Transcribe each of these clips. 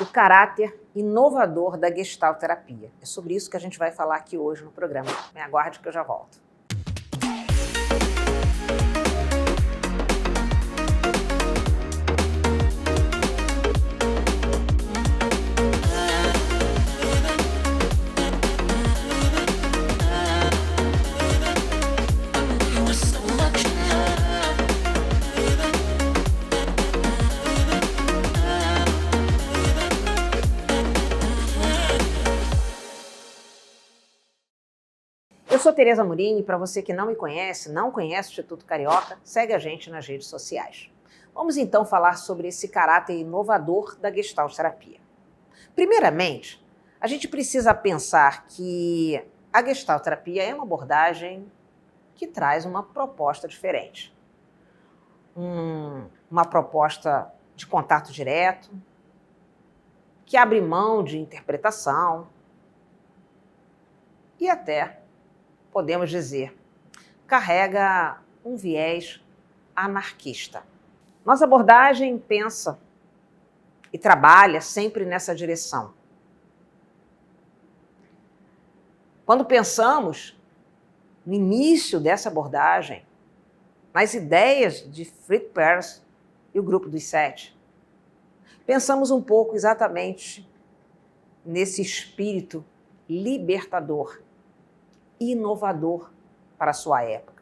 o caráter inovador da Gestalt terapia. É sobre isso que a gente vai falar aqui hoje no programa. Me aguarde que eu já volto. Eu sou Tereza Amorim e para você que não me conhece, não conhece o Instituto Carioca, segue a gente nas redes sociais. Vamos então falar sobre esse caráter inovador da Gestalt terapia. Primeiramente, a gente precisa pensar que a Gestalt terapia é uma abordagem que traz uma proposta diferente. Uma proposta de contato direto, que abre mão de interpretação e até, podemos dizer, carrega um viés anarquista. Nossa abordagem pensa e trabalha sempre nessa direção. Quando pensamos no início dessa abordagem, nas ideias de Fritz Perls e o Grupo dos Sete, pensamos um pouco exatamente nesse espírito libertador, inovador para a sua época.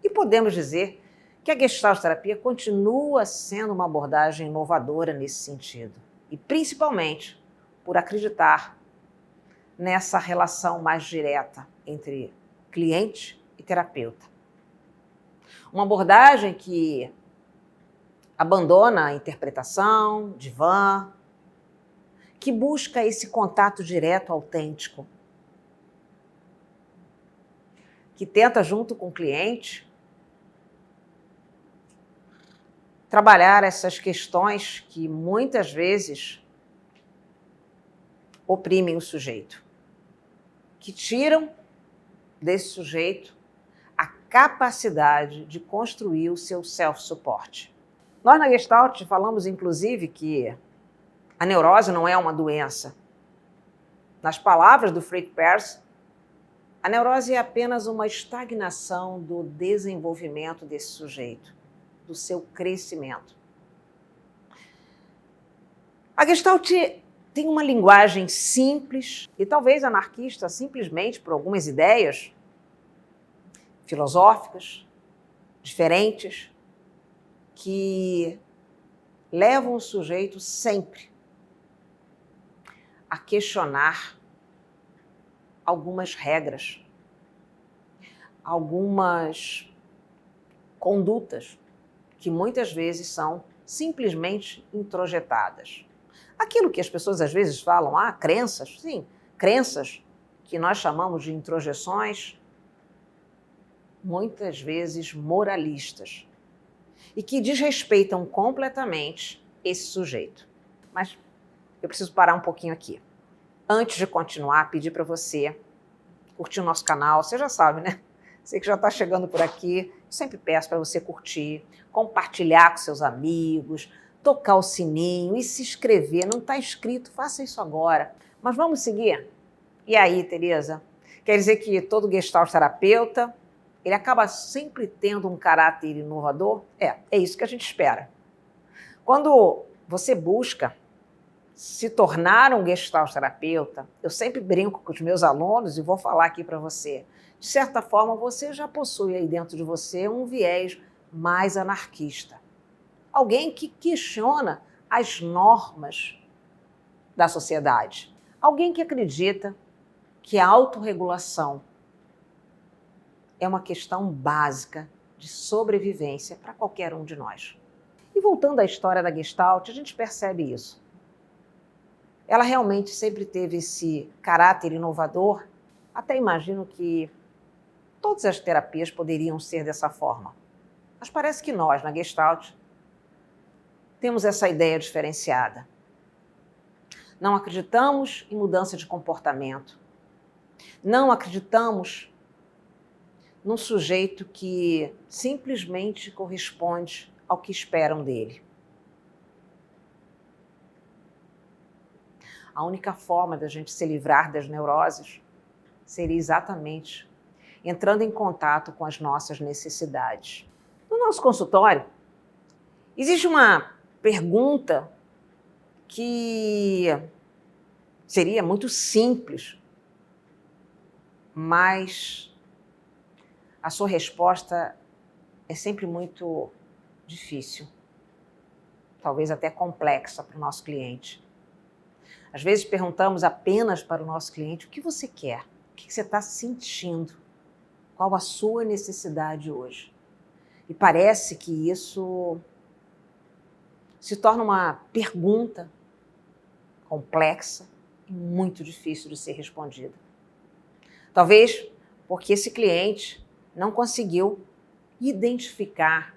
E podemos dizer que a Gestalt terapia continua sendo uma abordagem inovadora nesse sentido, e principalmente por acreditar nessa relação mais direta entre cliente e terapeuta. Uma abordagem que abandona a interpretação, divã, que busca esse contato direto, autêntico, que tenta, junto com o cliente, trabalhar essas questões que muitas vezes oprimem o sujeito, que tiram desse sujeito a capacidade de construir o seu self-support. Nós na Gestalt falamos, inclusive, que a neurose não é uma doença. Nas palavras do Fritz Perls, a neurose é apenas uma estagnação do desenvolvimento desse sujeito, do seu crescimento. A Gestalt tem uma linguagem simples e talvez anarquista, simplesmente por algumas ideias filosóficas, diferentes, que levam o sujeito sempre a questionar algumas regras, algumas condutas que muitas vezes são simplesmente introjetadas. Aquilo que as pessoas às vezes falam, crenças, sim, crenças que nós chamamos de introjeções, muitas vezes moralistas, e que desrespeitam completamente esse sujeito. Mas eu preciso parar um pouquinho aqui. Antes de continuar, pedir para você curtir o nosso canal. Você já sabe, né? Você que já está chegando por aqui, eu sempre peço para você curtir, compartilhar com seus amigos, tocar o sininho e se inscrever. Não está inscrito? Faça isso agora. Mas vamos seguir? E aí, Tereza? Quer dizer que todo Gestalt terapeuta, ele acaba sempre tendo um caráter inovador? É isso que a gente espera. Quando você busca se tornar um Gestalt terapeuta, eu sempre brinco com os meus alunos e vou falar aqui para você. De certa forma, você já possui aí dentro de você um viés mais anarquista. Alguém que questiona as normas da sociedade. Alguém que acredita que a autorregulação é uma questão básica de sobrevivência para qualquer um de nós. E voltando à história da Gestalt, a gente percebe isso. Ela realmente sempre teve esse caráter inovador. Até imagino que todas as terapias poderiam ser dessa forma. Mas parece que nós, na Gestalt, temos essa ideia diferenciada. Não acreditamos em mudança de comportamento. Não acreditamos num sujeito que simplesmente corresponde ao que esperam dele. a única forma da gente se livrar das neuroses seria exatamente entrando em contato com as nossas necessidades. No nosso consultório, existe uma pergunta que seria muito simples, mas a sua resposta é sempre muito difícil, talvez até complexa para o nosso cliente. Às vezes perguntamos apenas para o nosso cliente: o que você quer? O que você está sentindo? Qual a sua necessidade hoje? E parece que isso se torna uma pergunta complexa e muito difícil de ser respondida. Talvez porque esse cliente não conseguiu identificar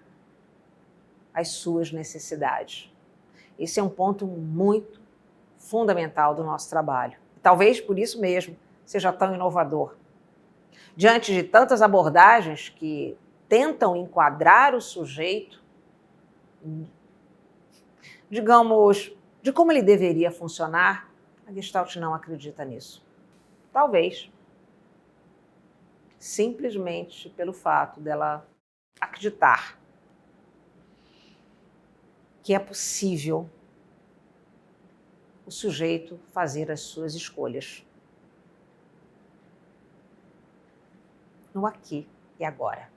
as suas necessidades. Esse é um ponto muito fundamental do nosso trabalho. Talvez por isso mesmo seja tão inovador. Diante de tantas abordagens que tentam enquadrar o sujeito, digamos, de como ele deveria funcionar, a Gestalt não acredita nisso. Talvez simplesmente pelo fato dela acreditar que é possível o sujeito fazer as suas escolhas no aqui e agora.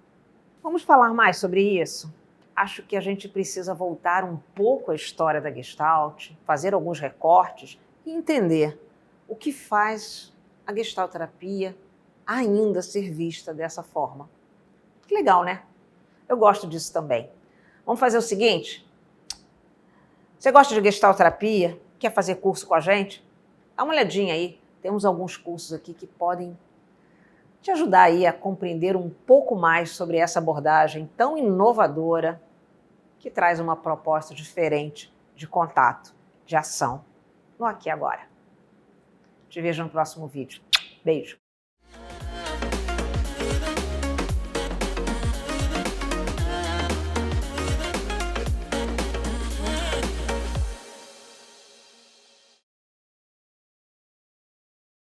Vamos falar mais sobre isso? Acho que a gente precisa voltar um pouco à história da Gestalt, fazer alguns recortes e entender o que faz a Gestalterapia ainda ser vista dessa forma. Que legal, né? Eu gosto disso também. Vamos fazer o seguinte? Você gosta de Gestalterapia? Quer fazer curso com a gente? Dá uma olhadinha aí. Temos alguns cursos aqui que podem te ajudar aí a compreender um pouco mais sobre essa abordagem tão inovadora que traz uma proposta diferente de contato, de ação, no aqui e agora. Te vejo no próximo vídeo. Beijo!